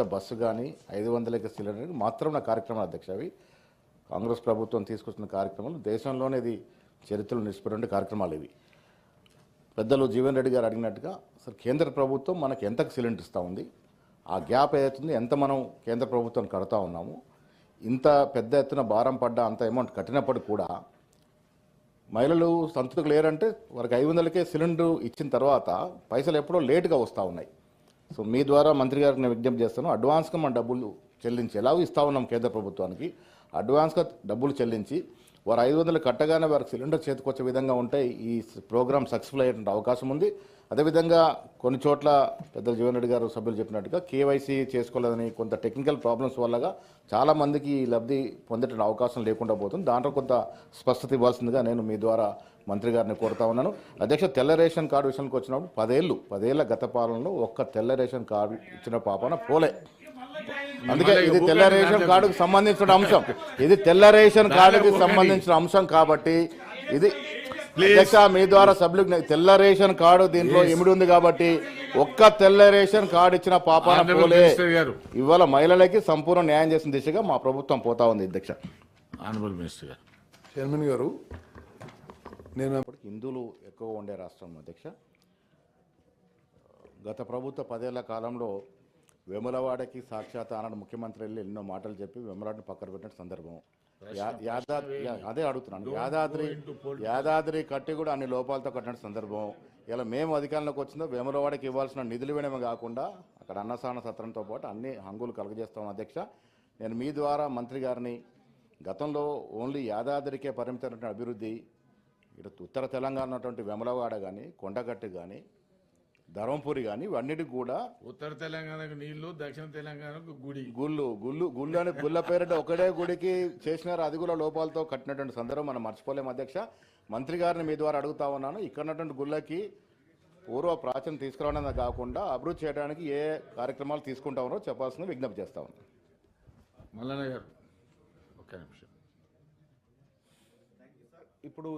Bus కానీ 500కి cylinder మాత్రం నా కార్యక్రమం అధ్యక్ష. అవి కాంగ్రెస్ ప్రభుత్వం తీసుకొచ్చిన కార్యక్రమాలు దేశంలోనే ఇది చరిత్రలో నిలిచిపోయిన కార్యక్రమాలు ఇవి. పెద్దలు జీవన్ రెడ్డి గారు అడిగినట్టుగా అసలు కేంద్ర ప్రభుత్వం మనకు ఎంతకు సిలిండర్ ఇస్తూ ఉంది, ఆ గ్యాప్ ఏదైతుంది ఎంత మనం కేంద్ర ప్రభుత్వం కడతా ఉన్నాము, ఇంత పెద్ద ఎత్తున భారం పడ్డ అంత అమౌంట్ కట్టినప్పుడు కూడా మహిళలు సంతృప్తిగా లేరంటే వారికి 500కే సిలిండర్ ఇచ్చిన తర్వాత పైసలు ఎప్పుడో లేటుగా వస్తూ ఉన్నాయి. సో మీ ద్వారా మంత్రి గారికి నేను విజ్ఞప్తి చేస్తాను, అడ్వాన్స్గా మన డబ్బులు చెల్లించి ఎలాగో ఇస్తూ ఉన్నాం కేంద్ర ప్రభుత్వానికి, అడ్వాన్స్గా డబ్బులు చెల్లించి వారు 500 కట్టగానే వారికి సిలిండర్ చేతికొచ్చే విధంగా ఉంటే ఈ ప్రోగ్రామ్ సక్సెస్ఫుల్ అయ్యేటువంటి అవకాశం ఉంది. అదేవిధంగా కొన్ని చోట్ల పెద్ద జీవన్ రెడ్డి గారు సభ్యులు చెప్పినట్టుగా కేవైసీ చేసుకోలేదని కొంత టెక్నికల్ ప్రాబ్లమ్స్ వల్లగా చాలామందికి ఈ లబ్ధి పొందేట అవకాశం లేకుండా పోతుంది. దాంట్లో కొంత స్పష్టత ఇవ్వాల్సిందిగా నేను మీ ద్వారా మంత్రి గారిని కోరుతా ఉన్నాను. అధ్యక్ష, తెల్ల రేషన్ కార్డు విషయానికి వచ్చినప్పుడు 10 ఏళ్ల గత పాలనలో ఒక్క తెల్ల రేషన్ కార్డు ఇచ్చిన పాపన పోలే. అందుకే ఇది తెల్ల రేషన్ కార్డుకు సంబంధించిన అంశం, ఇది తెల్ల రేషన్ కార్డుకి సంబంధించిన అంశం కాబట్టి ఇది అధ్యక్ష మీ ద్వారా సభ్యులకు తెల్ల రేషన్ కార్డు దీంట్లో ఇమిడి ఉంది కాబట్టి ఒక్క తెల్ల రేషన్ కార్డు ఇచ్చిన పాపాన పోలే. ఇవాళ మహిళలకి సంపూర్ణ న్యాయం చేసిన దిశగా మా ప్రభుత్వం పోతా ఉంది. అధ్యక్ష, ఆనరబుల్ మినిస్టర్ గారు, చైర్మన్ గారు, నేను హిందువులు ఎక్కువ ఉండే రాష్ట్రం అధ్యక్ష. గత ప్రభుత్వ 10 ఏళ్ల కాలంలో వేములవాడకి సాక్షాత్ ఆనాడు ముఖ్యమంత్రి వెళ్ళి ఎన్నో మాటలు చెప్పి వేములవాడని పక్కన పెట్టిన సందర్భం. అదే అడుగుతున్నాను, యాదాద్రి కట్టి కూడా అన్ని లోపాలతో కట్టిన సందర్భం. ఇలా మేము అధికారంలోకి వచ్చిందో వేములవాడకి ఇవ్వాల్సిన నిధులు ఇవ్వడమే కాకుండా అక్కడ అన్నసాన సత్రంతో పాటు అన్ని హంగులు కలుగజేస్తాం. అధ్యక్ష, నేను మీ ద్వారా మంత్రి గారిని గతంలో ఓన్లీ యాదాద్రికే పరిమితమైన అభివృద్ధి ఇటు ఉత్తర తెలంగాణ ఉన్నటువంటి వేములవాడ కానీ కొండగట్టు కానీ ధర్మపురి కానీ ఇవన్నిటికి కూడా ఉత్తర తెలంగాణకు నీళ్లు, దక్షిణ తెలంగాణకు గుళ్ళు అని గుళ్ళ పేరిట ఒకటే గుడికి చేసినారు, అది కూడా లోపాలతో కట్టినటువంటి సందర్భం మనం మర్చిపోలేము. అధ్యక్ష, మంత్రి గారిని మీ ద్వారా అడుగుతా ఉన్నాను, ఇక్కడ ఉన్నటువంటి గుళ్ళకి పూర్వ ప్రాచీన తీసుకురావడం కాకుండా అభివృద్ధి చేయడానికి ఏ కార్యక్రమాలు తీసుకుంటా ఉన్నారో చెప్పాల్సింది విజ్ఞప్తి చేస్తా ఉన్నాను. మల్లన్న గారు, ఒక్క నిమిషం. ఇప్పుడు